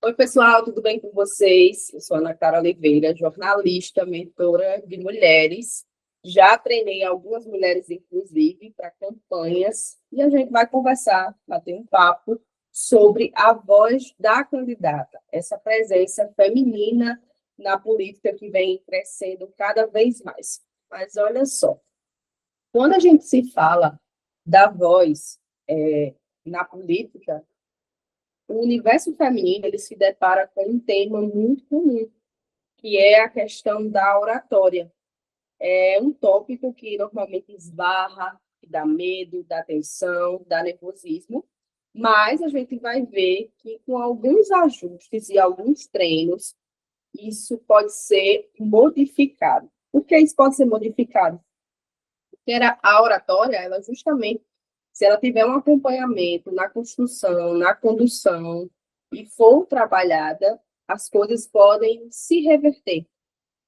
Oi, pessoal, tudo bem com vocês? Eu sou Ana Clara Oliveira, jornalista, mentora de mulheres. Já treinei algumas mulheres, inclusive, para campanhas, e a gente vai conversar, bater um papo sobre a voz da candidata, essa presença feminina na política que vem crescendo cada vez mais. Mas olha só, quando a gente se fala da voz na política, o universo feminino ele se depara com um tema muito comum, que é a questão da oratória. É um tópico que normalmente esbarra, que dá medo, dá tensão, dá nervosismo, mas a gente vai ver que com alguns ajustes e alguns treinos, isso pode ser modificado. Por que isso pode ser modificado? Porque a oratória, ela justamente, se ela tiver um acompanhamento na construção, na condução, e for trabalhada, as coisas podem se reverter.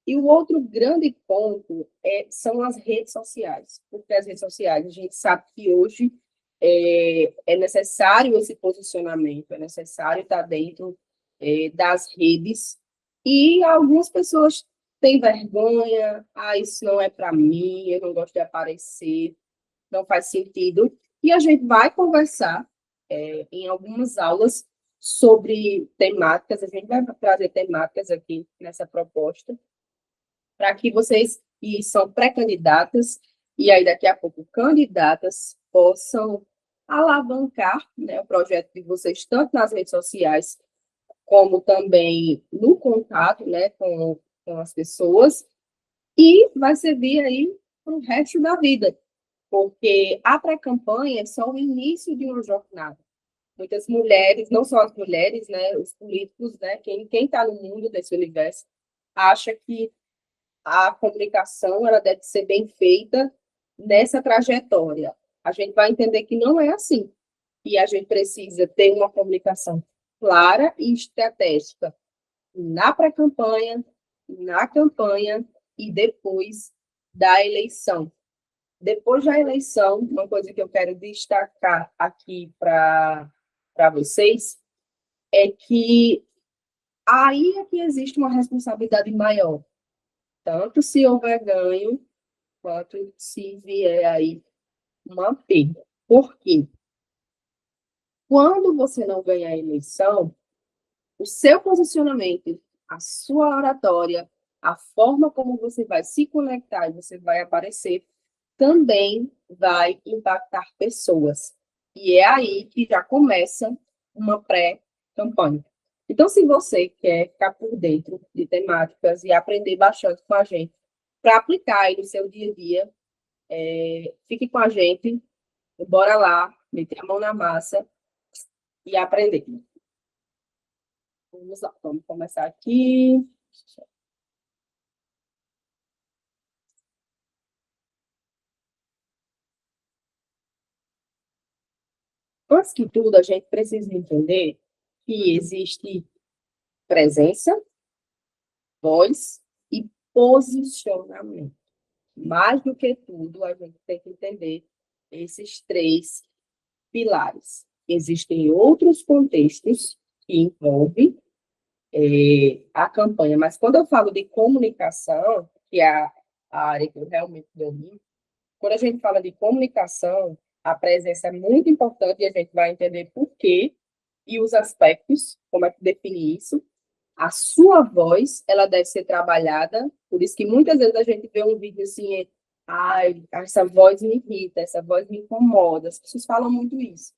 E o outro grande ponto são as redes sociais, porque as redes sociais, a gente sabe que hoje é necessário esse posicionamento, é necessário estar dentro das redes, e algumas pessoas têm vergonha, isso não é para mim, eu não gosto de aparecer, não faz sentido, e a gente vai conversar em algumas aulas sobre temáticas, a gente vai trazer temáticas aqui nessa proposta, para que vocês, que são pré-candidatas, e aí daqui a pouco candidatas, possam alavancar, né, o projeto de vocês, tanto nas redes sociais, como também no contato, né, com as pessoas, e vai servir aí para o resto da vida, porque a pré-campanha é só o início de uma jornada. Muitas mulheres, não só as mulheres, né, os políticos, né, quem está no mundo desse universo, acha que a comunicação ela deve ser bem feita nessa trajetória. A gente vai entender que não é assim. E a gente precisa ter uma comunicação clara e estratégica na pré-campanha, na campanha e depois da eleição. Depois da eleição, uma coisa que eu quero destacar aqui para vocês é que aí é que existe uma responsabilidade maior, tanto se houver ganho, quanto se vier aí uma perda. Por quê? Quando você não ganha a eleição, o seu posicionamento, a sua oratória, a forma como você vai se conectar e você vai aparecer, também vai impactar pessoas. E é aí que já começa uma pré-campanha. Então, se você quer ficar por dentro de temáticas e aprender bastante com a gente, para aplicar aí no seu dia a dia, fique com a gente, bora lá, meter a mão na massa e aprender. Vamos lá, vamos começar aqui. Antes de tudo, a gente precisa entender que existe presença, voz e posicionamento. Mais do que tudo, a gente tem que entender esses três pilares. Existem outros contextos que envolvem a campanha, mas quando eu falo de comunicação, que é a área que eu realmente domino, quando a gente fala de comunicação, a presença é muito importante e a gente vai entender por quê e os aspectos, como é que define isso. A sua voz, ela deve ser trabalhada, por isso que muitas vezes a gente vê um vídeo assim, ai, essa voz me irrita, essa voz me incomoda, as pessoas falam muito isso,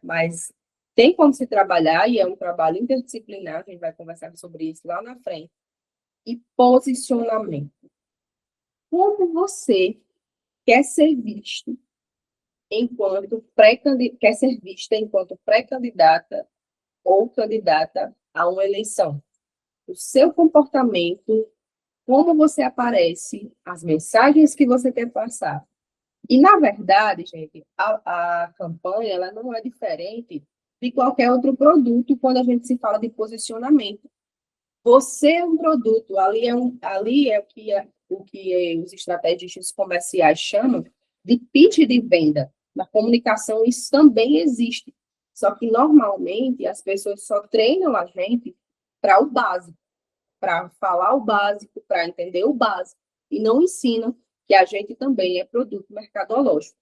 mas tem como se trabalhar, e é um trabalho interdisciplinar, a gente vai conversar sobre isso lá na frente, e posicionamento. Como você quer ser visto quer ser vista enquanto pré-candidata ou candidata a uma eleição? O seu comportamento, como você aparece, as mensagens que você quer passar. E, na verdade, gente, a campanha ela não é diferente de qualquer outro produto quando a gente se fala de posicionamento. Você é um produto, ali é o que os estrategistas comerciais chamam de pitch de venda. Na comunicação, isso também existe. Só que, normalmente, as pessoas só treinam a gente para o básico, para falar o básico, para entender o básico, e não ensinam que a gente também é produto mercadológico.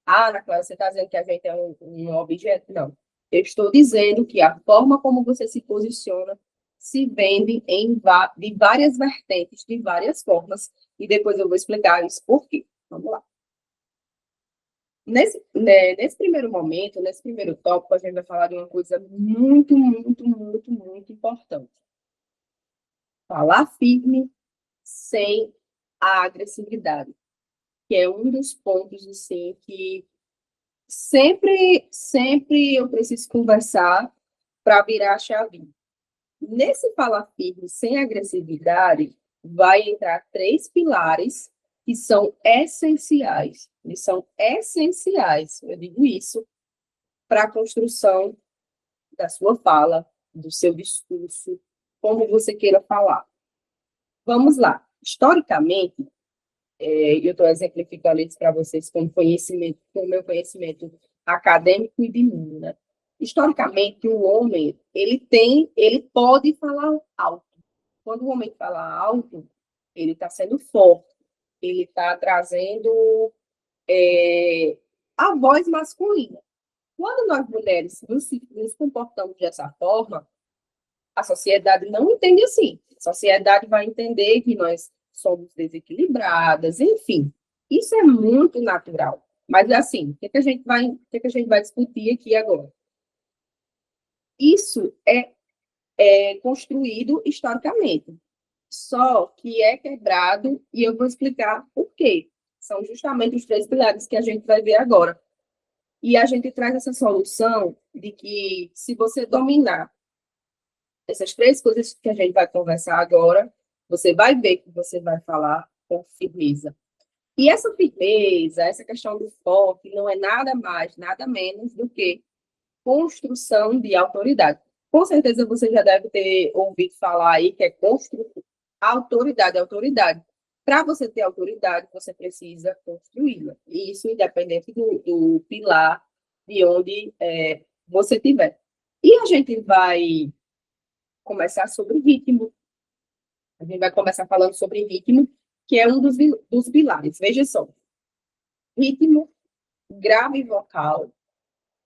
Ah, Ana Clara, você está dizendo que a gente é um objeto? Não. Eu estou dizendo que a forma como você se posiciona se vende de várias vertentes, de várias formas, e depois eu vou explicar isso por quê. Vamos lá. Nesse primeiro momento, nesse primeiro tópico, a gente vai falar de uma coisa muito, muito, muito, muito importante. Falar firme sem a agressividade, que é um dos pontos, assim, que sempre eu preciso conversar para virar a chave. Nesse falar firme sem agressividade, vai entrar 3 pilares que são essenciais. Eles são essenciais, eu digo isso, para a construção da sua fala, do seu discurso, como você queira falar. Vamos lá. Historicamente, eu estou exemplificando isso para vocês com conhecimento, com o meu conhecimento acadêmico e de mundo, né? Historicamente, o homem, ele pode falar alto. Quando o homem fala alto, ele está sendo forte, ele está trazendo a voz masculina. Quando nós mulheres nos comportamos dessa forma, a sociedade não entende assim. A sociedade vai entender que nós somos desequilibradas, enfim. Isso é muito natural. Mas, assim, o que a gente vai discutir aqui agora? Isso é construído historicamente, só que é quebrado, e eu vou explicar por quê. São justamente os 3 pilares que a gente vai ver agora. E a gente traz essa solução de que, se você dominar essas 3 coisas que a gente vai conversar agora, você vai ver que você vai falar com firmeza. E essa firmeza, essa questão do foco, não é nada mais, nada menos do que construção de autoridade. Com certeza você já deve ter ouvido falar aí que é autoridade, autoridade. Para você ter autoridade, você precisa construí-la. E isso independente do pilar de onde você estiver. E a gente vai começar sobre ritmo. A gente vai começar falando sobre ritmo, que é um dos pilares. Veja só. Ritmo, grave vocal,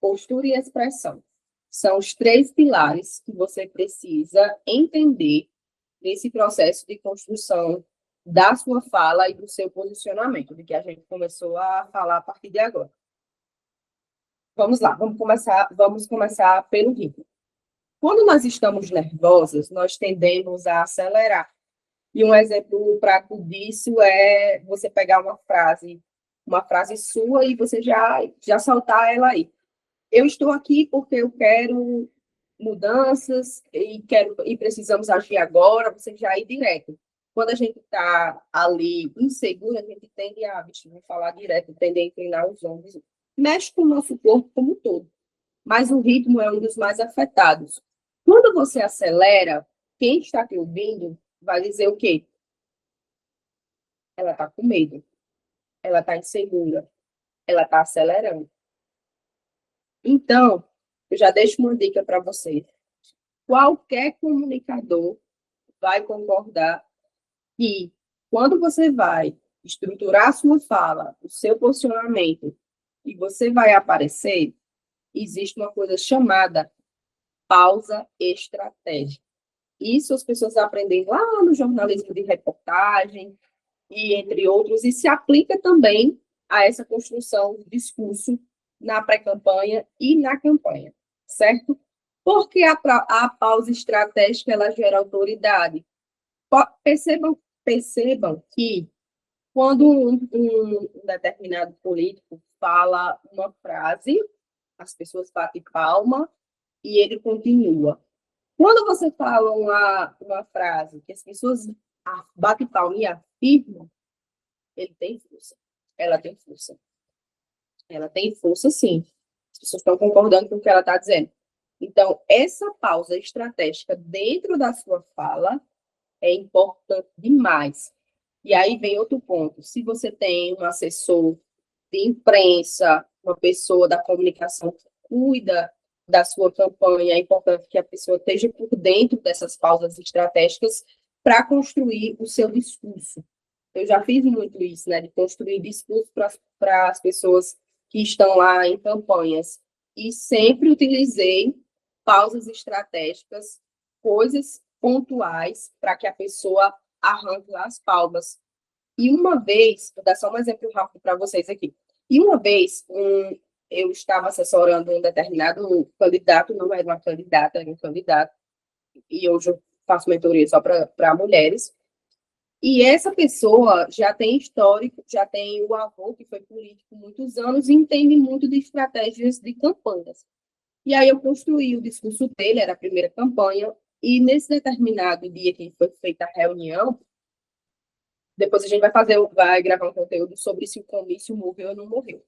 postura e expressão. São os 3 pilares que você precisa entender nesse processo de construção da sua fala e do seu posicionamento, de que a gente começou a falar a partir de agora. Vamos lá, vamos começar pelo ritmo. Quando nós estamos nervosas, nós tendemos a acelerar. E um exemplo prático disso é você pegar uma frase sua e você já soltar ela aí. Eu estou aqui porque eu quero mudanças e precisamos agir agora, você já ir direto. Quando a gente está ali insegura, a gente tende a, vou falar direto, tende a inclinar os ombros. Mexe com o nosso corpo como um todo, mas o ritmo é um dos mais afetados. Quando você acelera, quem está te ouvindo vai dizer o quê? Ela está com medo, ela está insegura, ela está acelerando. Então, eu já deixo uma dica para vocês. Qualquer comunicador vai concordar que, quando você vai estruturar a sua fala, o seu posicionamento, e você vai aparecer, existe uma coisa chamada pausa estratégica. Isso as pessoas aprendem lá no jornalismo de reportagem, e entre outros, e se aplica também a essa construção do discurso na pré-campanha e na campanha, certo? Porque a pausa estratégica ela gera autoridade. Percebam que quando um determinado político fala uma frase, as pessoas batem palma e ele continua. Quando você fala uma frase que as pessoas batem palma e afirmam, ele tem força. Ela tem força. Ela tem força, sim. As pessoas estão concordando com o que ela está dizendo. Então, essa pausa estratégica dentro da sua fala é importante demais. E aí vem outro ponto. Se você tem um assessor de imprensa, uma pessoa da comunicação que cuida da sua campanha, é importante que a pessoa esteja por dentro dessas pausas estratégicas para construir o seu discurso. Eu já fiz muito isso, né, de construir discurso para as pessoas que estão lá em campanhas. E sempre utilizei pausas estratégicas, coisas pontuais, para que a pessoa arranque lá as palmas. E uma vez, vou dar só um exemplo rápido para vocês aqui. E uma vez, eu estava assessorando um determinado candidato, não era uma candidata, era um candidato, e hoje eu faço mentoria só para mulheres. E essa pessoa já tem histórico, já tem o avô, que foi político muitos anos, e entende muito de estratégias de campanhas. E aí eu construí o discurso dele, era a primeira campanha, e nesse determinado dia que foi feita a reunião, depois a gente vai gravar um conteúdo sobre se o comício morreu ou não morreu.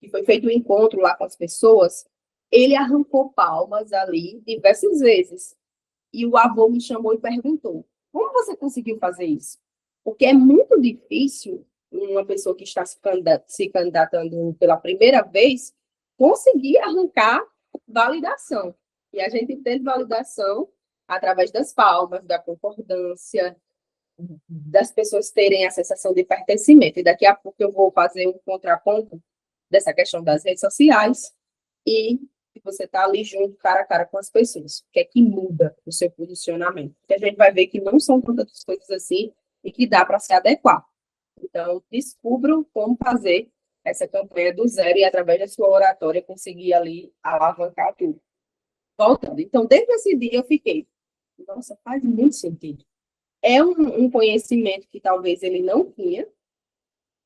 E foi feito um encontro lá com as pessoas, ele arrancou palmas ali diversas vezes. E o avô me chamou e perguntou: como você conseguiu fazer isso? Porque é muito difícil uma pessoa que está se candidatando pela primeira vez conseguir arrancar validação. E a gente teve validação através das palmas, da concordância, das pessoas terem a sensação de pertencimento. E daqui a pouco eu vou fazer um contraponto dessa questão das redes sociais e você está ali junto, cara a cara com as pessoas. O que é que muda o seu posicionamento? Porque a gente vai ver que não são tantas coisas assim e que dá para se adequar. Então, descubram como fazer essa campanha do zero e, através da sua oratória, conseguir ali alavancar tudo. Voltando. Então, desde esse dia eu fiquei, nossa, faz muito sentido. É um conhecimento que talvez ele não tinha,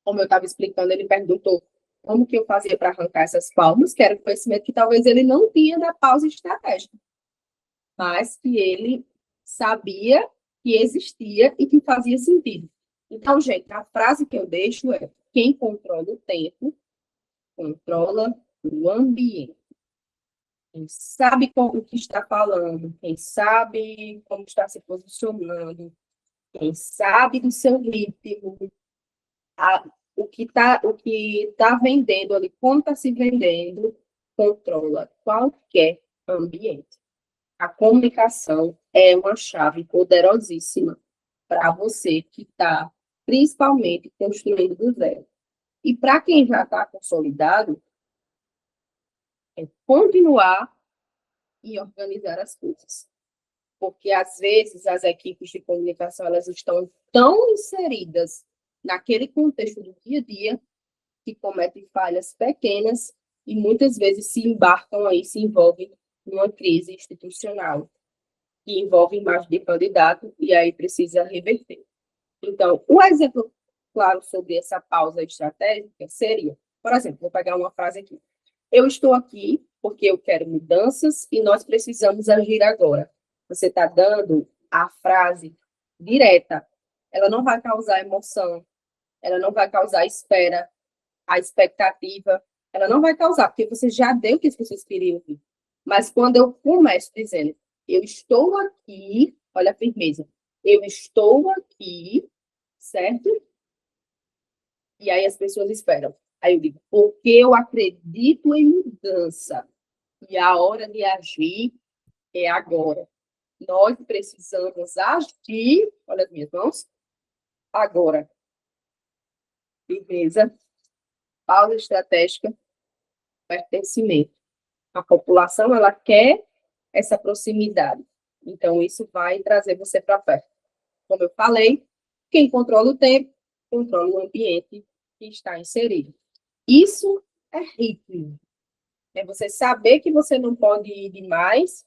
como eu estava explicando, ele perguntou como que eu fazia para arrancar essas palmas, que era um conhecimento que talvez ele não tinha da pausa estratégica, mas que ele sabia que existia e que fazia sentido. Então, gente, a frase que eu deixo é: quem controla o tempo, controla o ambiente. Quem sabe o que está falando, quem sabe como está se posicionando, quem sabe do seu ritmo, o que tá vendendo ali, como está se vendendo, controla qualquer ambiente. A comunicação é uma chave poderosíssima para você que está, principalmente, construindo do zero. E para quem já está consolidado, é continuar e organizar as coisas. Porque, às vezes, as equipes de comunicação elas estão tão inseridas naquele contexto do dia a dia que cometem falhas pequenas e muitas vezes se embarcam aí, se envolvem numa crise institucional, que envolve imagem de candidato e aí precisa reverter. Então, um exemplo claro sobre essa pausa estratégica seria, por exemplo, vou pegar uma frase aqui: eu estou aqui porque eu quero mudanças e nós precisamos agir agora. Você está dando a frase direta, ela não vai causar emoção, ela não vai causar espera, a expectativa, ela não vai causar, porque você já deu o que as pessoas queriam ouvir. Mas quando eu começo dizendo: eu estou aqui, olha a firmeza, eu estou aqui, certo? E aí as pessoas esperam. Aí eu digo: porque eu acredito em mudança. E a hora de agir é agora. Nós precisamos agir, olha as minhas mãos, agora. Firmeza, pausa estratégica, pertencimento. A população, ela quer essa proximidade. Então, isso vai trazer você para perto. Como eu falei, quem controla o tempo, controla o ambiente que está inserido. Isso é ritmo. É você saber que você não pode ir demais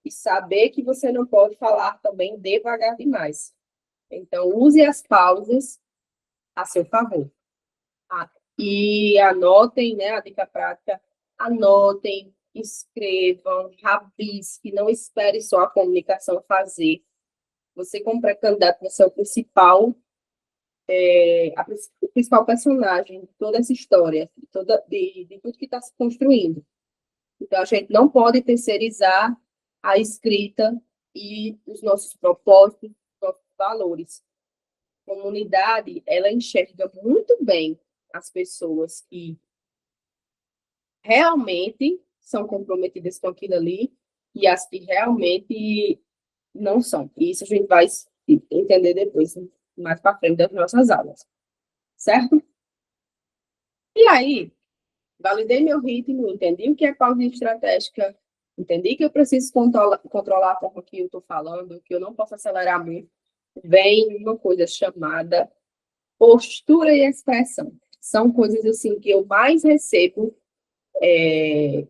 e saber que você não pode falar também devagar demais. Então, use as pausas a seu favor. E anotem, né, a dica prática, anotem, escrevam, rabisque, não espere só a comunicação fazer. Você, como pré-candidato, você é o principal, o principal personagem de toda essa história, de tudo que está se construindo. Então, a gente não pode terceirizar a escrita e os nossos propósitos, nossos valores. A comunidade, ela enxerga muito bem as pessoas que realmente são comprometidas com aquilo ali e as que realmente não são. E isso a gente vai entender depois, mais para frente das nossas aulas, certo? E aí, validei meu ritmo, entendi o que é pausa estratégica, entendi que eu preciso controlar a forma que eu estou falando, que eu não posso acelerar muito. Vem uma coisa chamada postura e expressão. São coisas assim que eu mais recebo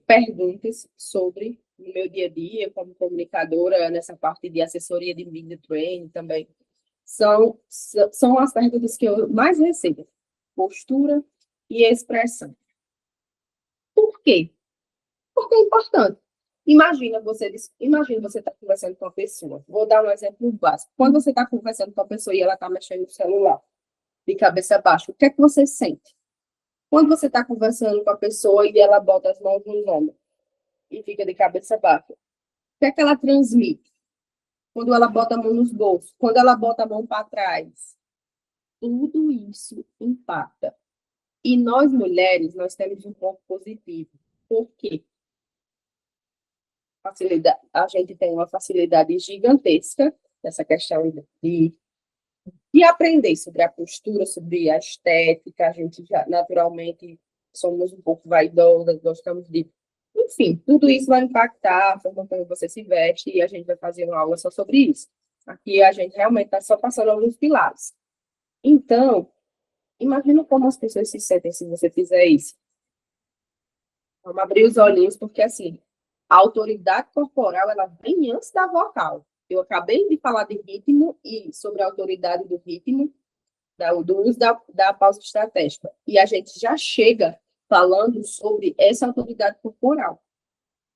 perguntas sobre no meu dia a dia, como comunicadora, nessa parte de assessoria de media training também. São as perguntas que eu mais recebo. Postura e expressão. Por quê? Porque é importante. Imagina você está conversando com uma pessoa. Vou dar um exemplo básico. Quando você está conversando com a pessoa e ela está mexendo no celular, de cabeça baixa, o que é que você sente? Quando você está conversando com a pessoa e ela bota as mãos no ombro e fica de cabeça baixa, o que é que ela transmite? Quando ela bota a mão nos bolsos, quando ela bota a mão para trás, tudo isso impacta. E nós, mulheres, nós temos um ponto positivo. Por quê? A gente tem uma facilidade gigantesca nessa questão de aprender sobre a postura, sobre a estética. A gente já, naturalmente, somos um pouco vaidosas, gostamos de... Enfim, tudo isso vai impactar a forma como você se veste e a gente vai fazer uma aula só sobre isso. Aqui a gente realmente está só passando alguns pilares. Então, imagina como as pessoas se sentem se você fizer isso. Vamos abrir os olhinhos, porque assim, a autoridade corporal, ela vem antes da vocal. Eu acabei de falar de ritmo e sobre a autoridade do ritmo, do uso da pausa estratégica. E a gente já chega falando sobre essa autoridade corporal.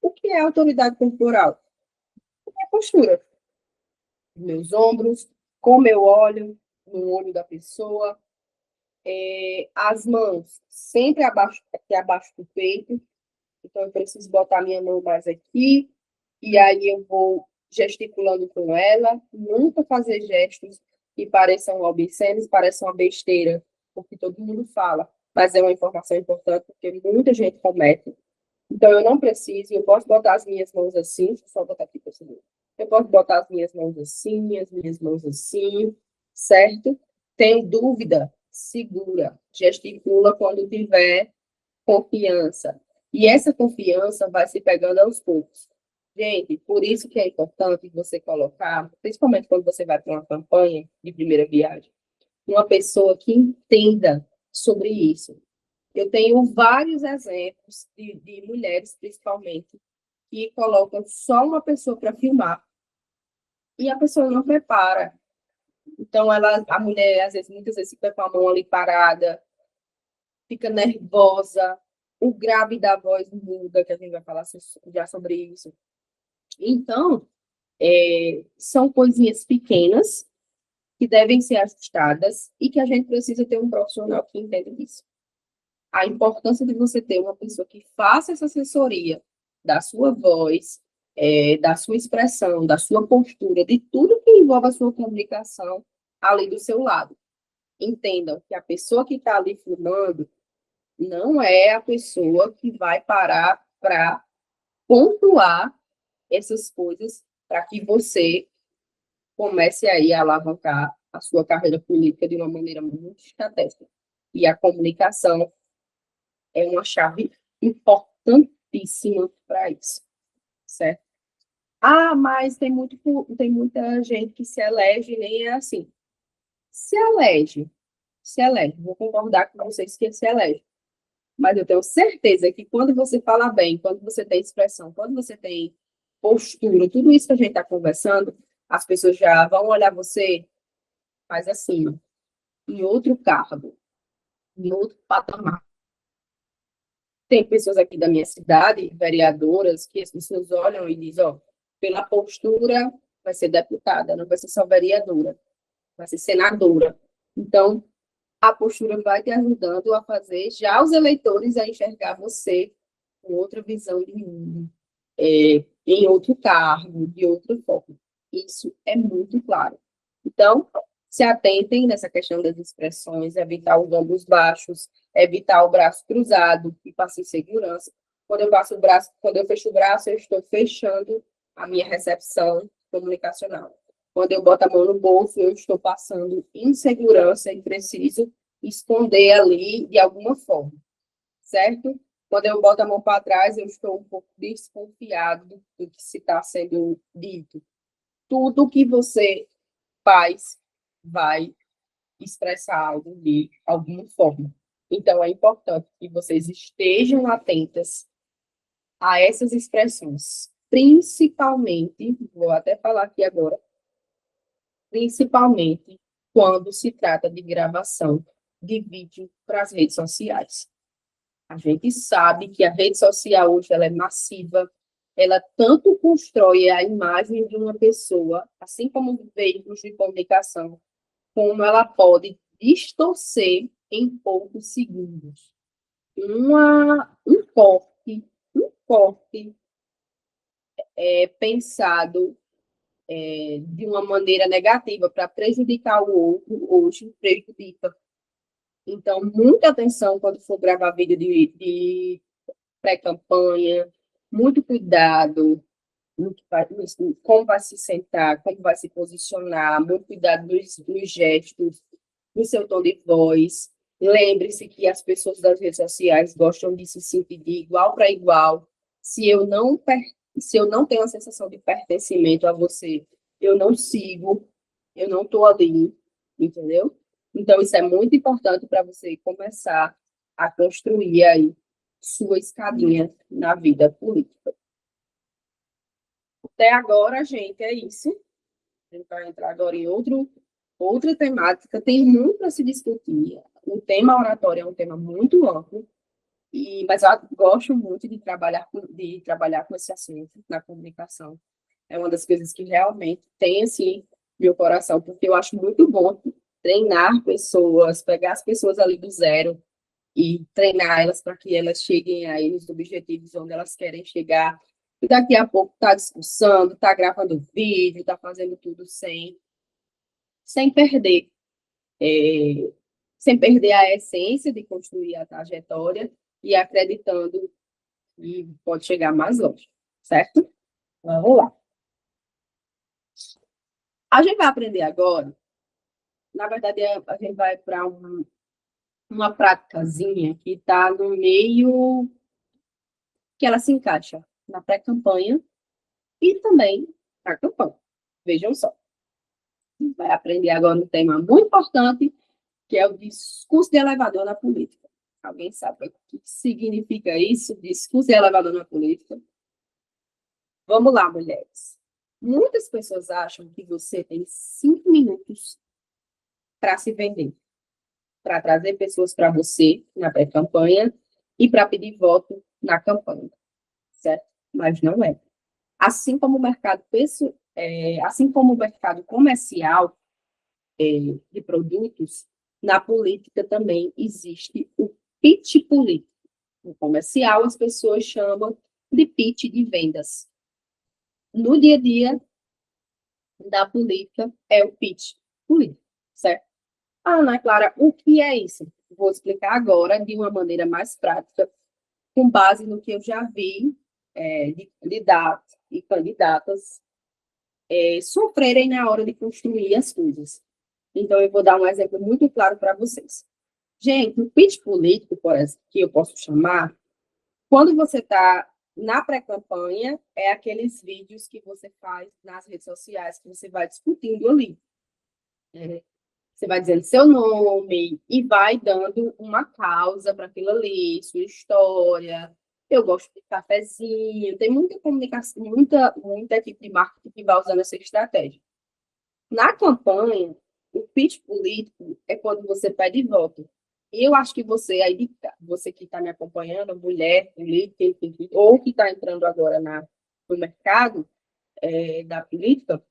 O que é autoridade corporal? É a postura. Meus ombros, como eu olho no olho da pessoa, as mãos sempre aqui abaixo do peito. Então, eu preciso botar minha mão mais aqui, e aí eu vou gesticulando com ela, nunca fazer gestos que pareçam obscenos, pareçam uma besteira, porque todo mundo fala, mas é uma informação importante, porque muita gente comete. Então, eu não preciso, eu posso botar as minhas mãos assim, deixa eu só botar aqui para você ver. Eu posso botar as minhas mãos assim, as minhas mãos assim, certo? Tenho dúvida? Segura, gesticula quando tiver confiança. E essa confiança vai se pegando aos poucos. Gente, por isso que é importante você colocar, principalmente quando você vai para uma campanha de primeira viagem, uma pessoa que entenda sobre isso. Eu tenho vários exemplos de mulheres, principalmente, que colocam só uma pessoa para filmar e a pessoa não prepara. Então, a mulher, às vezes, muitas vezes, fica com a mão ali parada, fica nervosa, o grave da voz muda, que a gente vai falar já sobre isso. Então, são coisinhas pequenas que devem ser ajustadas e que a gente precisa ter um profissional que entenda isso. A importância de você ter uma pessoa que faça essa assessoria da sua voz, da sua expressão, da sua postura, de tudo que envolve a sua comunicação ali do seu lado. Entendam que a pessoa que está ali filmando não é a pessoa que vai parar para pontuar essas coisas para que você comece aí a alavancar a sua carreira política de uma maneira muito estratégica. E a comunicação é uma chave importantíssima para isso, certo? Ah, mas tem muita gente que se elege e nem é assim. Se elege, se elege. Vou concordar com vocês que se elege. Mas eu tenho certeza que quando você fala bem, quando você tem expressão, quando você tem postura, tudo isso que a gente está conversando, as pessoas já vão olhar você mais acima, em outro cargo, em outro patamar. Tem pessoas aqui da minha cidade, vereadoras, que as pessoas olham e dizem, ó, pela postura vai ser deputada, não vai ser só vereadora, vai ser senadora. Então, a postura vai te ajudando a fazer já os eleitores a enxergar você com outra visão de mundo, em outro cargo, de outra forma. Isso é muito claro. Então, se atentem nessa questão das expressões, evitar os ombros baixos, evitar o braço cruzado, que passa em segurança. Quando eu passo o braço, quando eu fecho o braço, eu estou fechando a minha recepção comunicacional. Quando eu boto a mão no bolso, eu estou passando insegurança e preciso esconder ali de alguma forma, certo? Quando eu boto a mão para trás, eu estou um pouco desconfiado do que se está sendo dito. Tudo que você faz vai expressar algo de alguma forma. Então, é importante que vocês estejam atentas a essas expressões, principalmente, vou até falar aqui agora, principalmente quando se trata de gravação de vídeo para as redes sociais. A gente sabe que a rede social hoje ela é massiva, ela tanto constrói a imagem de uma pessoa, assim como veículos de comunicação, como ela pode distorcer em poucos segundos. Um corte pensado de uma maneira negativa para prejudicar o outro, hoje prejudica. Então, muita atenção quando for gravar vídeo de pré-campanha, muito cuidado como vai se sentar, como vai se posicionar, muito cuidado nos gestos, no seu tom de voz. Lembre-se que as pessoas das redes sociais gostam de se sentir de igual para igual. Se eu não, se eu não tenho a sensação de pertencimento a você, eu não sigo, eu não estou ali, entendeu? Então, isso é muito importante para você começar a construir aí sua escadinha na vida política. Até agora, gente, é isso. A gente vai entrar agora em outra temática. Tem muito para se discutir. O tema oratório é um tema muito amplo, mas eu gosto muito de trabalhar com esse assunto na comunicação. É uma das coisas que realmente tem, assim, meu coração, porque eu acho muito bom treinar pessoas, pegar as pessoas ali do zero e treinar elas para que elas cheguem aí nos objetivos onde elas querem chegar. E daqui a pouco está discussando, está gravando vídeo, está fazendo tudo sem perder, é, sem perder a essência de construir a trajetória e acreditando que pode chegar mais longe, certo? Vamos lá. A gente vai aprender agora, na verdade, a gente vai para uma praticazinha que está no meio, que ela se encaixa na pré-campanha e também na campanha. Vejam só. Vai aprender agora um tema muito importante, que é o discurso de elevador na política. Alguém sabe o que significa isso? Discurso de elevador na política? Vamos lá, mulheres. Muitas pessoas acham que você tem 5 minutos para se vender, para trazer pessoas para você na pré-campanha e para pedir voto na campanha, certo? Mas não é. Assim como o assim como o mercado comercial de produtos, na política também existe o pitch político. No comercial, as pessoas chamam de pitch de vendas. No dia a dia da política, é o pitch político, certo? Ana Clara, o que é isso? Vou explicar agora de uma maneira mais prática, com base no que eu já vi de candidatos e candidatas sofrerem na hora de construir as coisas. Então, eu vou dar um exemplo muito claro para vocês. Gente, o pitch político, por exemplo, que eu posso chamar, quando você está na pré-campanha, é aqueles vídeos que você faz nas redes sociais, que você vai discutindo ali. Você vai dizendo seu nome e vai dando uma causa para aquilo ali, sua história. Eu gosto de cafezinho. Tem muita comunicação, muita equipe de marketing que vai usando essa estratégia. Na campanha, o pitch político é quando você pede voto. E eu acho que você, aí, você que está me acompanhando, mulher, política, ou que está entrando agora no mercado da política,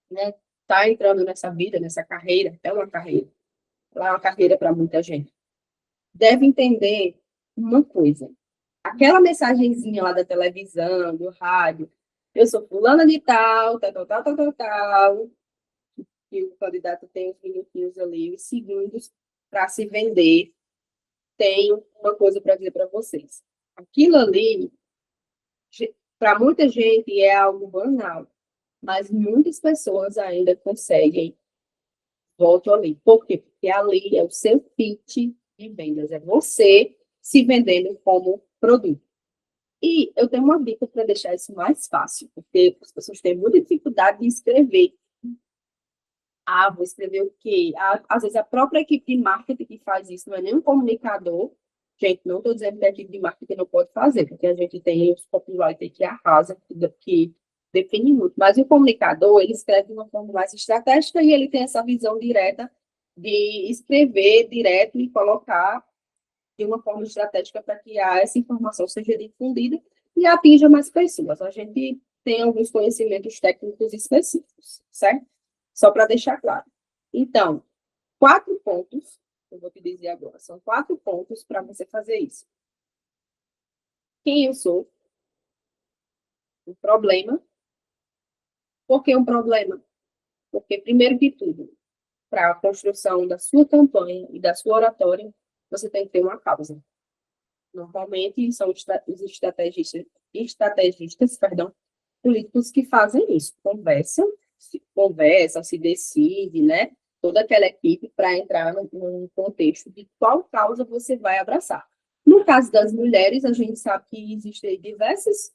né, está entrando nessa vida, nessa carreira, é uma carreira. Ela é uma carreira para muita gente. Deve entender uma coisa. Aquela mensagenzinha lá da televisão, do rádio, eu sou fulana de tal, tal, tal, tal, tal, tal, tal, que o candidato tem os minutinhos ali, os segundos para se vender. Tenho uma coisa para dizer para vocês. Aquilo ali, para muita gente, é algo banal, mas muitas pessoas ainda conseguem. Volto ali. Por quê? Porque ali é o seu pitch de vendas, é você se vendendo como produto. E eu tenho uma dica para deixar isso mais fácil, porque as pessoas têm muita dificuldade de escrever. Ah, vou escrever o quê? Às vezes a própria equipe de marketing que faz isso não é nem um comunicador. Gente, não estou dizendo que a equipe de marketing não pode fazer, porque a gente tem os copywriters que arrasam, que define muito. Mas o comunicador, ele escreve de uma forma mais estratégica e ele tem essa visão direta de escrever direto e colocar de uma forma estratégica para que essa informação seja difundida e atinja mais pessoas. A gente tem alguns conhecimentos técnicos específicos, certo? Só para deixar claro. Então, 4 pontos, eu vou te dizer agora, são 4 pontos para você fazer isso. Quem eu sou? O problema. Por que um problema? Porque, primeiro de tudo, para a construção da sua campanha e da sua oratória, você tem que ter uma causa. Normalmente, são os estrategistas, políticos que fazem isso. Conversam, se decide, né? Toda aquela equipe para entrar num contexto de qual causa você vai abraçar. No caso das mulheres, a gente sabe que existem diversas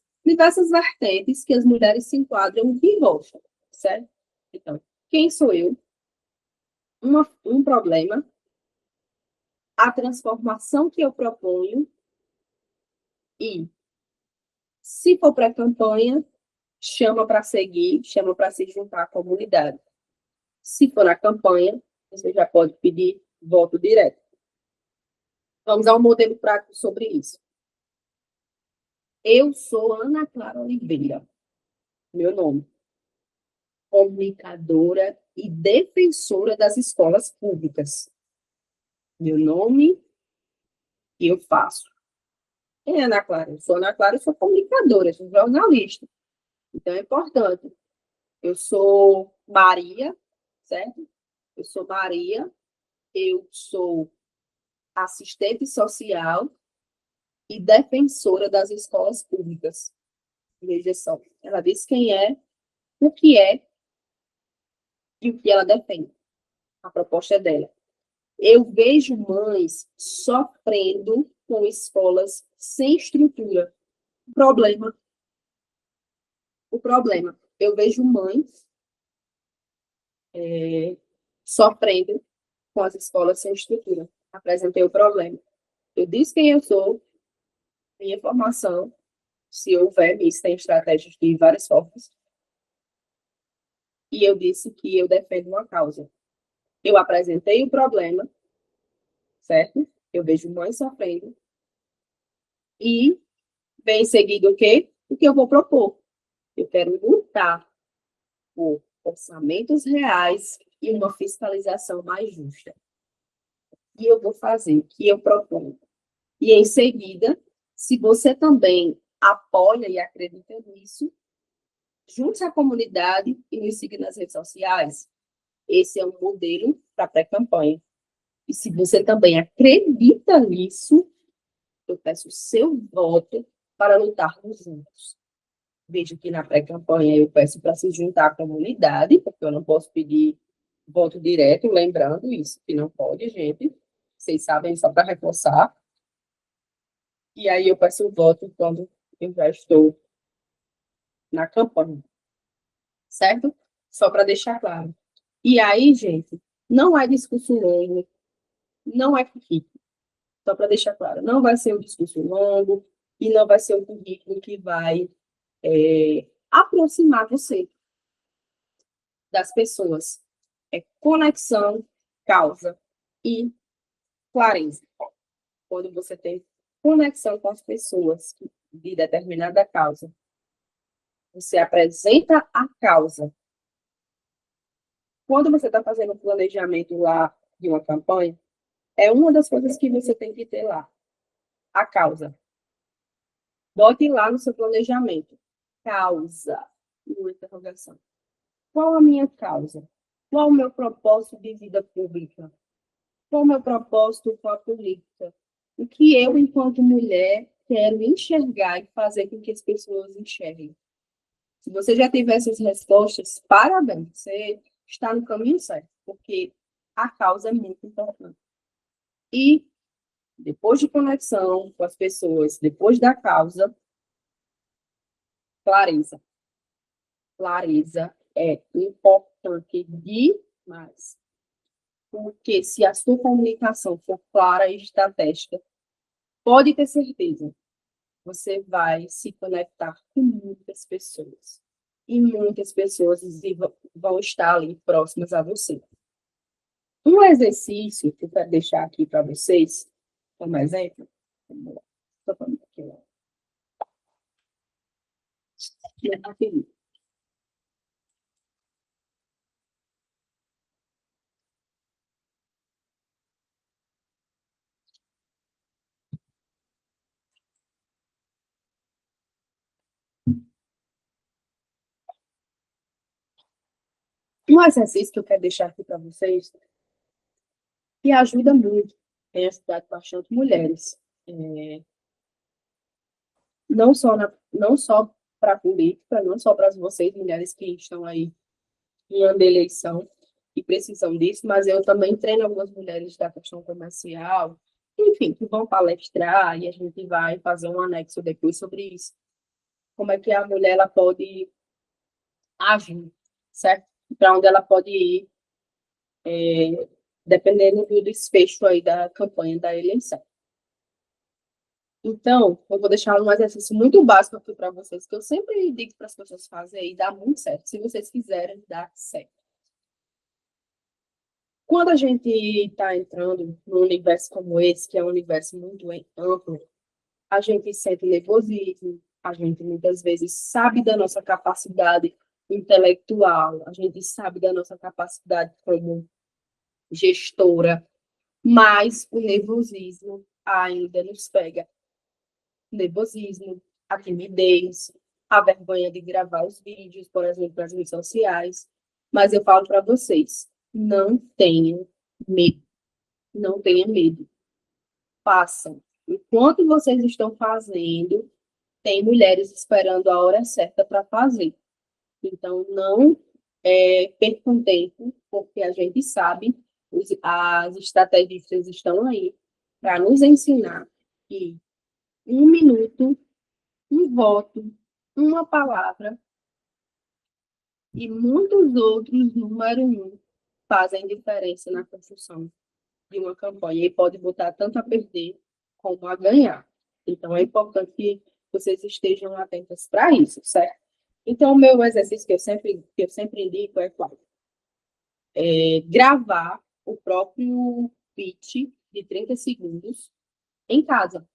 vertentes que as mulheres se enquadram e gostam, certo? Então, quem sou eu? Um problema, a transformação que eu proponho e, se for para a campanha, chama para seguir, chama para se juntar à comunidade. Se for na campanha, você já pode pedir voto direto. Vamos a um modelo prático sobre isso. Eu sou Ana Clara Oliveira, meu nome, comunicadora e defensora das escolas públicas. Meu nome e eu faço. Quem é Ana Clara? Eu sou Ana Clara, eu sou comunicadora, eu sou jornalista. Então, é importante. Eu sou Maria, certo? Eu sou Maria, eu sou assistente social e defensora das escolas públicas. Veja só, ela diz quem é e o que ela defende. A proposta é dela. Eu vejo mães sofrendo com escolas sem estrutura. Problema. O problema. Eu vejo mães sofrendo com as escolas sem estrutura. Apresentei o problema. Eu disse quem eu sou, minha formação, se houver, isso tem estratégias de várias formas. E eu disse que eu defendo uma causa. Eu apresentei o problema, certo? Eu vejo mães sofrendo. E vem em seguida o quê? O que eu vou propor. Eu quero lutar por orçamentos reais e uma fiscalização mais justa. E eu vou fazer o que eu proponho. E em seguida, se você também apoia e acredita nisso, junte-se à comunidade e nos siga nas redes sociais. Esse é um modelo para pré-campanha. E se você também acredita nisso, eu peço o seu voto para lutarmos juntos. Veja que na pré-campanha eu peço para se juntar à comunidade, porque eu não posso pedir voto direto, lembrando isso, que não pode, gente. Vocês sabem, só para reforçar. E aí eu peço o voto quando eu já estou na campanha. Certo? Só para deixar claro. E aí, gente, não é discurso longo, não é currículo. Só para deixar claro, não vai ser um discurso longo e não vai ser um currículo que vai aproximar você das pessoas. É conexão, causa e clareza. Quando você tem conexão com as pessoas de determinada causa, você apresenta a causa. Quando você está fazendo o planejamento lá de uma campanha, é uma das coisas que você tem que ter lá. A causa. Bote lá no seu planejamento. Causa. Uma interrogação. Qual a minha causa? Qual o meu propósito de vida pública? Qual o meu propósito com a política? O que eu, enquanto mulher, quero enxergar e fazer com que as pessoas enxerguem? Se você já tiver essas respostas, parabéns, você está no caminho certo, porque a causa é muito importante. E depois de conexão com as pessoas, depois da causa, clareza. Clareza é importante demais. Porque se a sua comunicação for clara e estratégica, pode ter certeza, você vai se conectar com muitas pessoas. E muitas pessoas vão estar ali próximas a você. Um exercício que eu quero deixar aqui para vocês, como exemplo, vamos lá. Estou falando aqui, ó. Um exercício que eu quero deixar aqui para vocês, que ajuda muito, tem ajudado bastante mulheres. Não só para a política, não só para vocês, mulheres que estão aí em ano de eleição e precisam disso, mas eu também treino algumas mulheres da questão comercial, enfim, que vão palestrar e a gente vai fazer um anexo depois sobre isso. Como é que a mulher ela pode agir, certo? Para onde ela pode ir, dependendo do desfecho aí da campanha da eleição. Então, eu vou deixar um exercício muito básico aqui para vocês, que eu sempre digo para as pessoas fazerem e dá muito certo. Se vocês quiserem, dá certo. Quando a gente está entrando num universo como esse, que é um universo muito amplo, a gente sente nervosismo, a gente muitas vezes sabe da nossa capacidade intelectual, a gente sabe da nossa capacidade como gestora, mas o nervosismo ainda nos pega. Nervosismo, a timidez, a vergonha de gravar os vídeos, por exemplo, nas redes sociais. Mas eu falo para vocês, não tenham medo. Não tenham medo. Façam. Enquanto vocês estão fazendo, tem mulheres esperando a hora certa para fazer. Então, não percam tempo, porque a gente sabe, as estrategistas estão aí para nos ensinar que 1 minuto, um voto, uma palavra e muitos outros número 1 fazem diferença na construção de uma campanha e pode botar tanto a perder como a ganhar. Então, é importante que vocês estejam atentos para isso, certo? Então, o meu exercício que eu sempre indico é qual? Gravar o próprio pitch de 30 segundos em casa.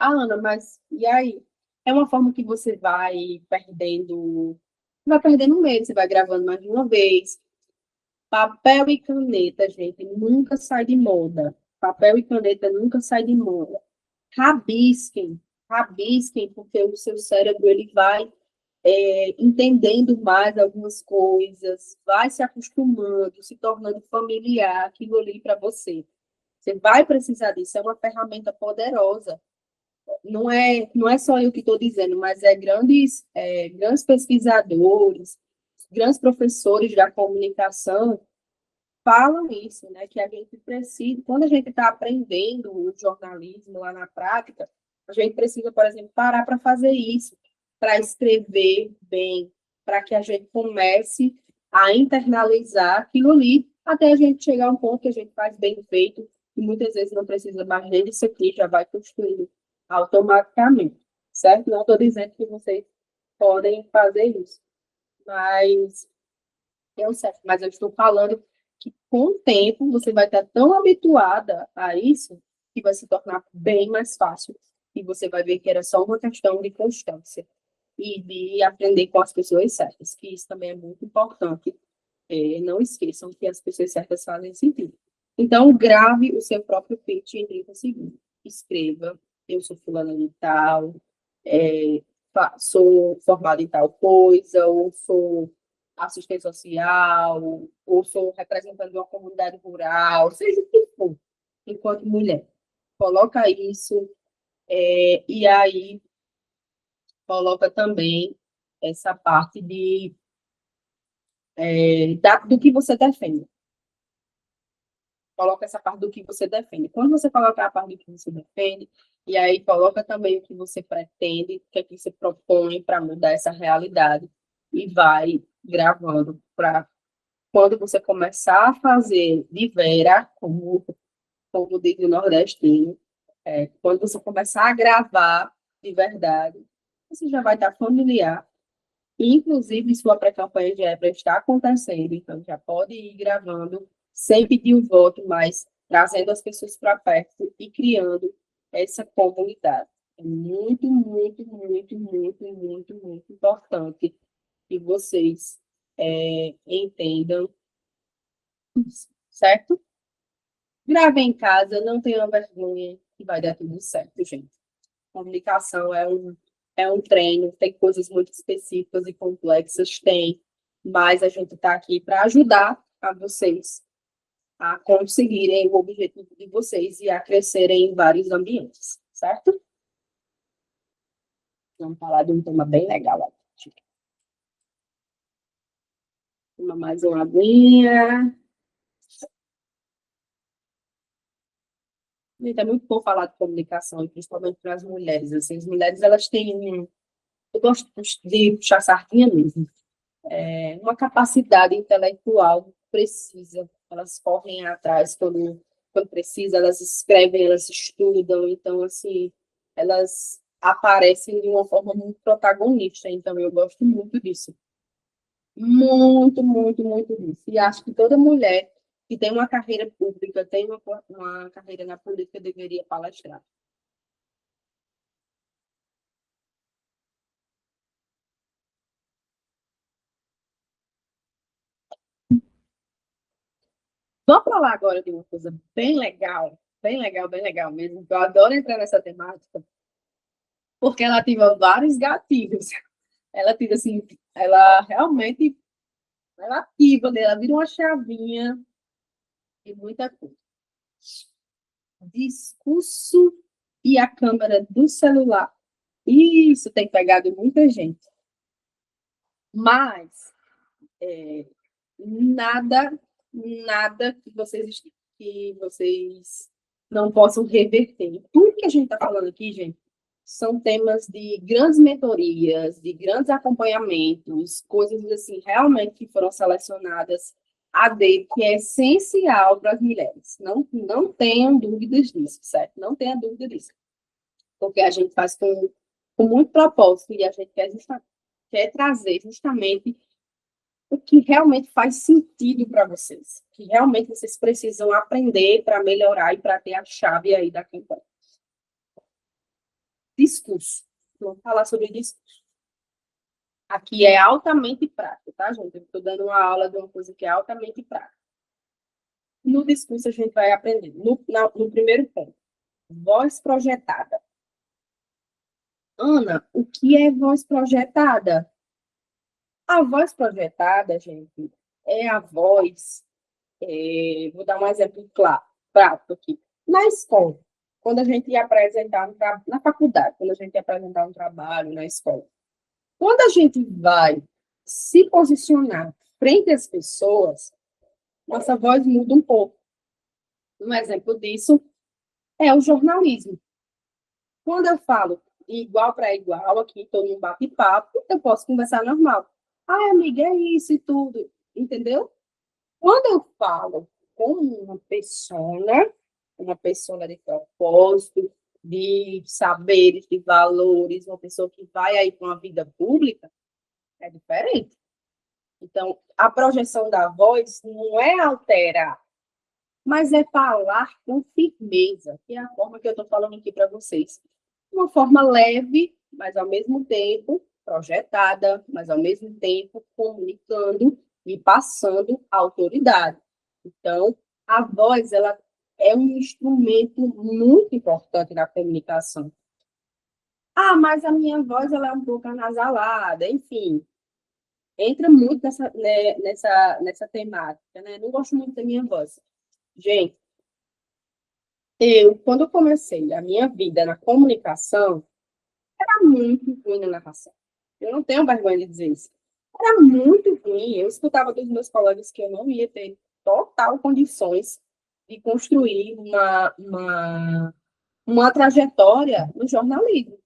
Ah, Ana, mas e aí? É uma forma que você vai perdendo medo, você vai gravando mais de uma vez. Papel e caneta, gente, nunca sai de moda. Papel e caneta nunca sai de moda. Rabisquem, rabisquem, porque o seu cérebro ele vai entendendo mais algumas coisas, vai se acostumando, se tornando familiar aquilo ali para você. Você vai precisar disso, é uma ferramenta poderosa. Não é só eu que estou dizendo, mas grandes pesquisadores, grandes professores da comunicação falam isso, né? Que a gente precisa, quando a gente está aprendendo o jornalismo lá na prática, a gente precisa, por exemplo, parar para fazer isso, para escrever bem, para que a gente comece a internalizar aquilo ali, até a gente chegar a um ponto que a gente faz bem feito, e muitas vezes não precisa mais nem disso aqui, já vai construindo automaticamente, certo? Não estou dizendo que vocês podem fazer isso, mas mas eu estou falando que com o tempo você vai estar tão habituada a isso que vai se tornar bem mais fácil. E você vai ver que era só uma questão de constância e de aprender com as pessoas certas, que isso também é muito importante. Não esqueçam que as pessoas certas fazem sentido. Então, grave o seu próprio pitch em 30 segundos. Escreva, eu sou fulana de tal, sou formada em tal coisa, ou sou assistente social, ou sou representante de uma comunidade rural, seja o que for, enquanto mulher. Coloca isso, E aí coloca também essa parte do que você defende. Coloca essa parte do que você defende. Quando você colocar a parte do que você defende, e aí coloca também o que você pretende, o que é que você propõe para mudar essa realidade, e vai gravando para quando você começar a fazer de vera, como diz o nordestino, quando você começar a gravar de verdade, você já vai estar familiar. Inclusive, sua pré-campanha já é para estar acontecendo, então já pode ir gravando, sem pedir o voto, mas trazendo as pessoas para perto e criando essa comunidade. É muito, muito, muito, muito, muito, muito importante que vocês entendam isso, certo? Gravem em casa, não tenham vergonha, que vai dar tudo certo, gente. Comunicação é um treino, tem coisas muito específicas e complexas, tem, mas a gente está aqui para ajudar a vocês a conseguirem o objetivo de vocês e a crescerem em vários ambientes, certo? Vamos falar de um tema bem legal aqui. Toma mais uma aguinha. Gente, é muito bom falar de comunicação, e principalmente para as mulheres. Assim, as mulheres, elas têm eu gosto de puxar sardinha mesmo. Uma capacidade intelectual que precisa. Elas correm atrás quando precisa, elas escrevem, elas estudam. Então, assim, elas aparecem de uma forma muito protagonista. Então, eu gosto muito disso. Muito, muito, muito disso. E acho que toda mulher que tem uma carreira pública, tem uma carreira na política, deveria palestrar. Vamos falar agora de uma coisa bem legal, bem legal, bem legal mesmo. Eu adoro entrar nessa temática, porque ela ativa vários gatilhos. Ela ativa assim, ela realmente, ela ativa, né? Ela vira uma chavinha e muita coisa. Discurso e a câmera do celular. Isso tem pegado muita gente. Mas nada, nada que vocês não possam reverter. Tudo que a gente está falando aqui, gente, são temas de grandes mentorias, de grandes acompanhamentos, coisas assim, realmente que foram selecionadas a dedo, que é essencial para as mulheres. Não tenham dúvidas disso, certo? Não tenha dúvida disso. Porque a gente faz com muito propósito e a gente quer trazer justamente o que realmente faz sentido para vocês, que realmente vocês precisam aprender para melhorar e para ter a chave aí da campanha. Discurso. Vamos falar sobre discurso. Aqui é altamente prático, tá, gente? Eu estou dando uma aula de uma coisa que é altamente prática. No discurso, a gente vai aprender. No primeiro ponto, voz projetada. Ana, o que é voz projetada? A voz projetada, gente, é a voz. Vou dar um exemplo claro, prático aqui. Na escola, quando a gente ia apresentar na faculdade, quando a gente ia apresentar um trabalho na escola, quando a gente vai se posicionar frente às pessoas, nossa voz muda um pouco. Um exemplo disso é o jornalismo. Quando eu falo igual para igual, aqui estou num bate-papo, eu posso conversar normal. Ai, amiga, é isso e tudo, entendeu? Quando eu falo como uma pessoa de propósito, de saberes, de valores, uma pessoa que vai aí para uma vida pública, é diferente. Então, a projeção da voz não é alterar, mas é falar com firmeza, que é a forma que eu estou falando aqui para vocês. Uma forma leve, mas ao mesmo tempo projetada, mas ao mesmo tempo comunicando e passando autoridade. Então, a voz, ela é um instrumento muito importante na comunicação. Ah, mas a minha voz, ela é um pouco anasalada, enfim. Entra muito nessa temática, né? Não gosto muito da minha voz. Gente, Quando eu comecei a minha vida na comunicação, era muito ruim na narração. Eu não tenho vergonha de dizer isso. Era muito ruim. Eu escutava dos meus colegas que eu não ia ter total condições de construir uma trajetória no jornalismo.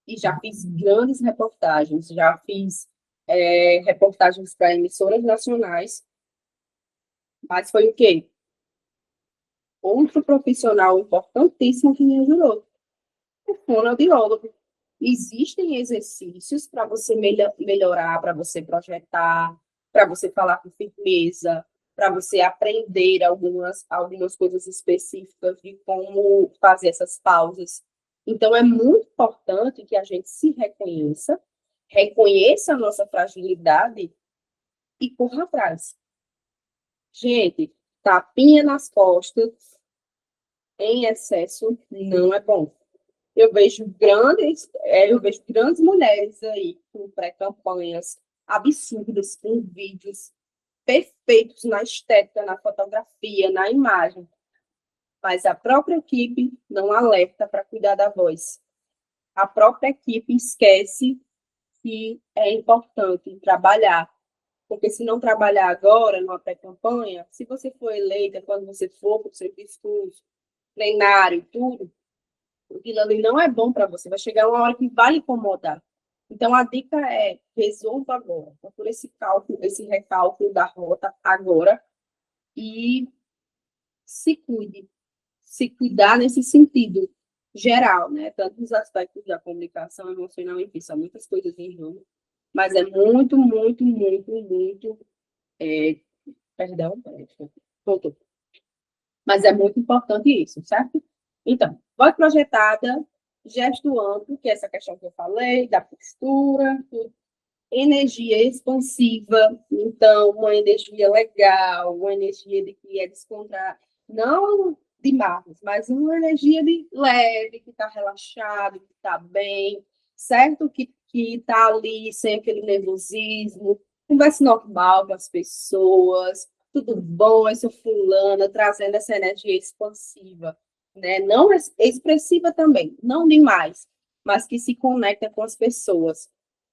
E já fiz grandes reportagens, já fiz reportagens para emissoras nacionais, mas foi o quê? Outro profissional importantíssimo que me ajudou, o fonoaudiólogo. Existem exercícios para você melhorar, para você projetar, para você falar com firmeza, para você aprender algumas coisas específicas de como fazer essas pausas. Então, é muito importante que a gente se reconheça, reconheça a nossa fragilidade e corra atrás. Gente, tapinha nas costas em excesso não é bom. Eu vejo grandes mulheres aí com pré-campanhas absurdas, com vídeos perfeitos na estética, na fotografia, na imagem, mas a própria equipe não alerta para cuidar da voz. A própria equipe esquece que é importante trabalhar, porque se não trabalhar agora, numa pré-campanha, se você for eleita, quando você for para o seu discurso, treinar e tudo, aquilo ali não é bom para você. Vai chegar uma hora que vai incomodar. Então, a dica é resolva agora. Procure esse cálculo, esse recálculo da rota agora e se cuide. Se cuidar nesse sentido geral, né? Tanto os aspectos da comunicação emocional, enfim, são muitas coisas em jogo. Mas é muito, muito, muito, muito. Perdão, voltou. Mas é muito importante isso, certo? Então, voz projetada, gesto amplo, que é essa questão que eu falei, da postura, tudo. Energia expansiva, então, uma energia legal, uma energia de que é descontrair, não de Marcos, mas uma energia de leve, que está relaxado, que está bem, certo? Que está ali sem aquele nervosismo, conversa normal com as pessoas, tudo bom, essa fulana, trazendo essa energia expansiva, né? Não expressiva também, não demais, mas que se conecta com as pessoas.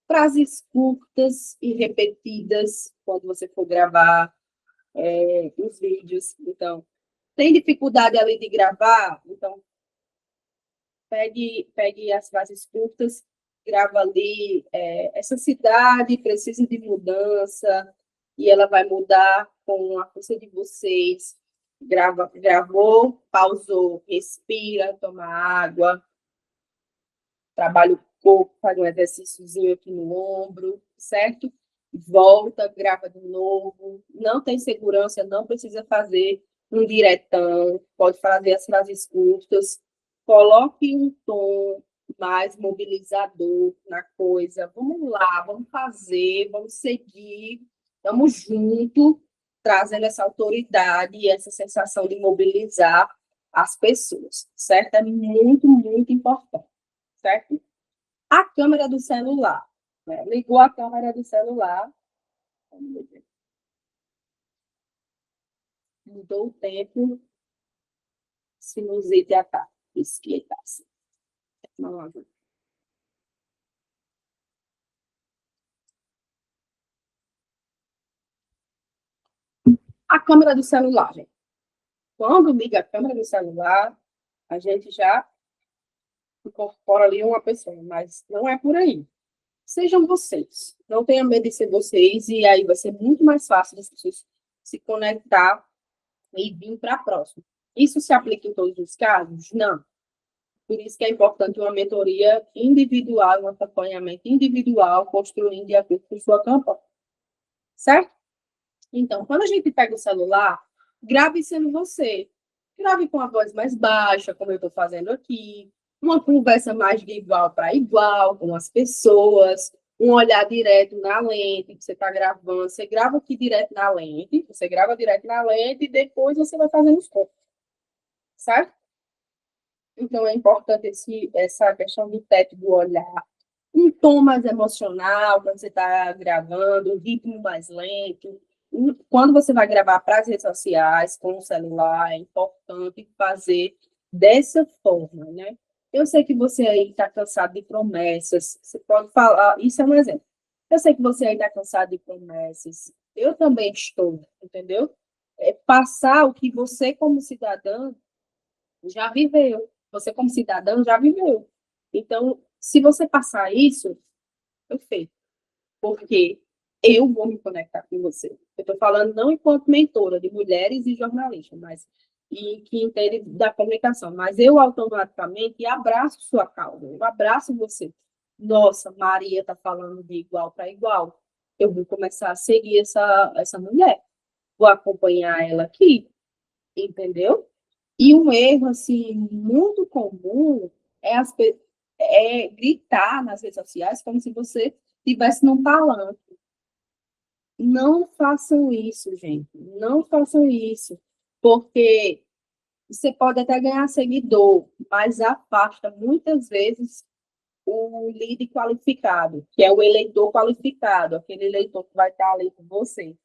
Frases curtas e repetidas quando você for gravar os vídeos. Então, tem dificuldade ali de gravar? Então, pegue as frases curtas, grava ali, essa cidade precisa de mudança, e ela vai mudar com a força de vocês. Gravou, pausou, respira, toma água, trabalha o corpo, faz um exercíciozinho aqui no ombro, certo? Volta, grava de novo. Não tem segurança, não precisa fazer um diretão, pode fazer as frases curtas. Coloque um tom mais mobilizador na coisa. Vamos lá, vamos fazer, vamos seguir, vamos junto, trazendo essa autoridade e essa sensação de mobilizar as pessoas, certo? É muito, muito importante, certo? A câmera do celular, né? Ligou a câmera do celular, mudou o tempo, sinusite ataque, esquentasse. A câmera do celular, gente. Quando liga a câmera do celular, a gente já incorpora ali uma pessoa, mas não é por aí. Sejam vocês. Não tenham medo de ser vocês, e aí vai ser muito mais fácil das pessoas se conectar e vir para a próxima. Isso se aplica em todos os casos? Não. Por isso que é importante uma mentoria individual, um acompanhamento individual, construindo de acordo com sua campanha. Certo? Então, quando a gente pega o celular, grave sendo você. Grave com a voz mais baixa, como eu estou fazendo aqui. Uma conversa mais de igual para igual com as pessoas. Um olhar direto na lente que você está gravando. Você grava aqui direto na lente. Você grava direto na lente e depois você vai fazendo os cortes. Certo? Então, é importante essa questão do teto do olhar. Um tom mais emocional, quando você está gravando, um ritmo mais lento, quando você vai gravar para as redes sociais, com o celular, é importante fazer dessa forma, né? Eu sei que você aí está cansado de promessas, você pode falar, isso é um exemplo. Eu sei que você aí está cansado de promessas, eu também estou, entendeu? É passar o que você, como cidadã, já viveu. Você, como cidadão, já viveu. Então, se você passar isso, perfeito. Porque eu vou me conectar com você. Eu estou falando não enquanto mentora de mulheres e jornalistas, mas e que entende da comunicação, mas eu automaticamente abraço sua causa, eu abraço você. Nossa, Maria está falando de igual para igual. Eu vou começar a seguir essa mulher, vou acompanhar ela aqui, entendeu? E um erro, assim, muito comum é, é gritar nas redes sociais como se você estivesse num palanque. Não façam isso, gente. Não façam isso. Porque você pode até ganhar seguidor, mas afasta muitas vezes o lead qualificado, que é o eleitor qualificado, aquele eleitor que vai estar ali com você.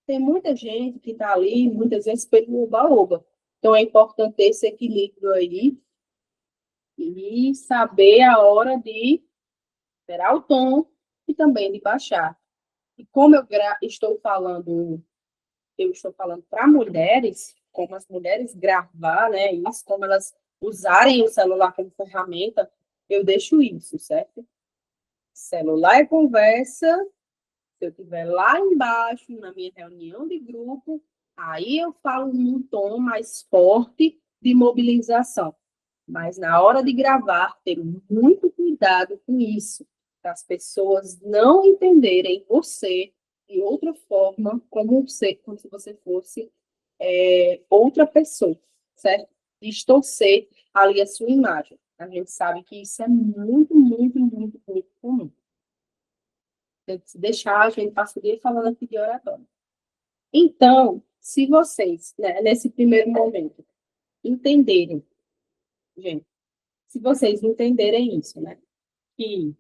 Tem muita gente que está ali, muitas vezes, pelo oba-oba. Então, é importante ter esse equilíbrio aí e saber a hora de esperar o tom e também de baixar. E como eu estou falando para mulheres, como as mulheres gravar, né, isso, como elas usarem o celular como ferramenta, eu deixo isso, certo? Celular é conversa, se eu estiver lá embaixo, na minha reunião de grupo, aí eu falo num tom mais forte de mobilização. Mas na hora de gravar, ter muito cuidado com isso, para as pessoas não entenderem você de outra forma, como se você fosse outra pessoa, certo? Distorcer ali a sua imagem. A gente sabe que isso é muito, muito, muito, muito comum. Se deixar, a gente passa o dia falando aqui de oratório. Então, se vocês, né, nesse primeiro momento, entenderem, gente, se vocês entenderem isso, né, que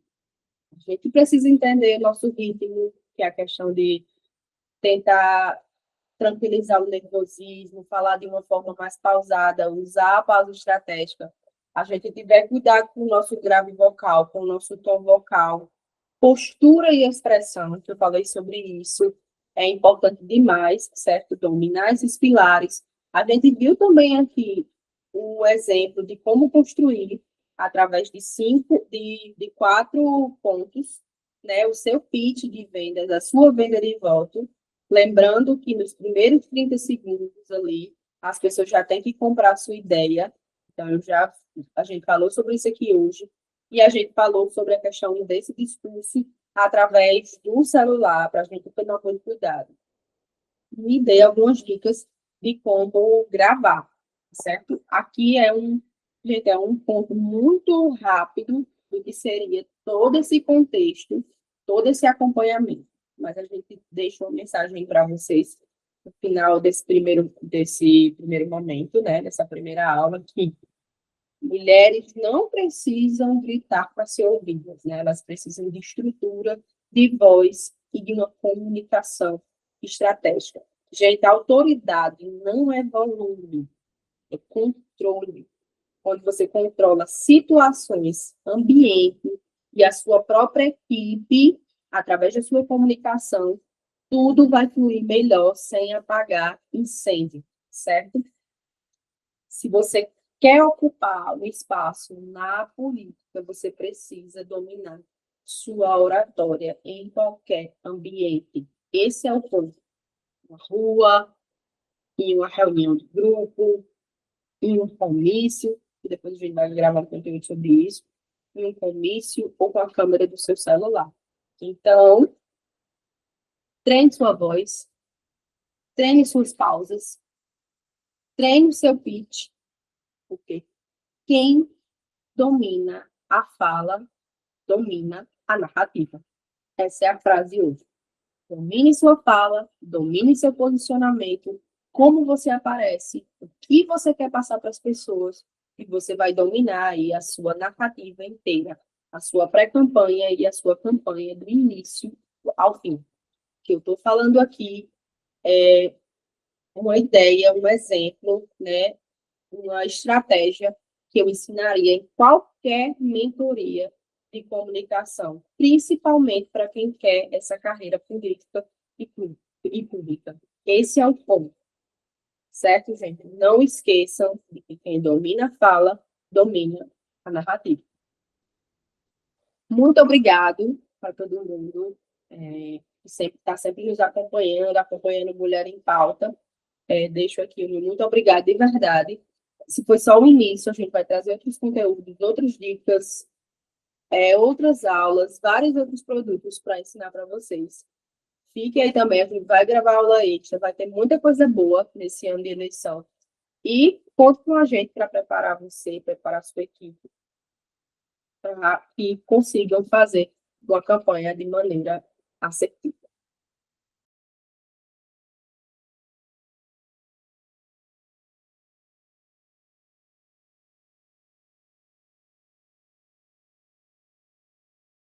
a gente precisa entender o nosso ritmo, que é a questão de tentar tranquilizar o nervosismo, falar de uma forma mais pausada, usar a pausa estratégica. A gente tiver cuidado com o nosso grave vocal, com o nosso tom vocal, postura e expressão, que eu falei sobre isso, é importante demais, certo? Dominar esses pilares. A gente viu também aqui o exemplo de como construir através de 4 pontos, né? O seu pitch de vendas, a sua venda de volta, lembrando que nos primeiros 30 segundos ali, as pessoas já têm que comprar a sua ideia. Então, a gente falou sobre isso aqui hoje, e a gente falou sobre a questão desse discurso através do celular, para a gente tomar muito cuidado. Me dei algumas dicas de como gravar, certo? Aqui gente, é um ponto muito rápido do que seria todo esse contexto, todo esse acompanhamento. Mas a gente deixa uma mensagem para vocês no final desse primeiro momento, né? Dessa primeira aula, que mulheres não precisam gritar para ser ouvidas, né? Elas precisam de estrutura, de voz e de uma comunicação estratégica. Gente, a autoridade não é volume, é controle. Quando você controla situações, ambiente e a sua própria equipe, através da sua comunicação, tudo vai fluir melhor sem apagar incêndio, certo? Se você quer ocupar um espaço na política, você precisa dominar sua oratória em qualquer ambiente. Esse é o ponto. Na rua, em uma reunião de grupo, em um comício, e depois a gente vai gravar um conteúdo sobre isso, em um comício ou com a câmera do seu celular. Então, treine sua voz, treine suas pausas, treine o seu pitch, porque quem domina a fala, domina a narrativa. Essa é a frase hoje. Domine sua fala, domine seu posicionamento, como você aparece, o que você quer passar para as pessoas, e você vai dominar aí a sua narrativa inteira, a sua pré-campanha e a sua campanha do início ao fim. O que eu estou falando aqui uma ideia, um exemplo, né, uma estratégia que eu ensinaria em qualquer mentoria de comunicação, principalmente para quem quer essa carreira política e pública. Esse é o ponto, certo, gente? Não esqueçam de que quem domina a fala, domina a narrativa. Muito obrigado para todo mundo que sempre está sempre nos acompanhando Mulher em Pauta. Deixo aqui o meu muito obrigado de verdade. Se foi só o início, a gente vai trazer outros conteúdos, outras dicas, outras aulas, vários outros produtos para ensinar para vocês. Fique aí também, a gente vai gravar aula extra, vai ter muita coisa boa nesse ano de eleição. E conte com a gente para preparar você, preparar a sua equipe, para que consigam fazer uma campanha de maneira assertiva.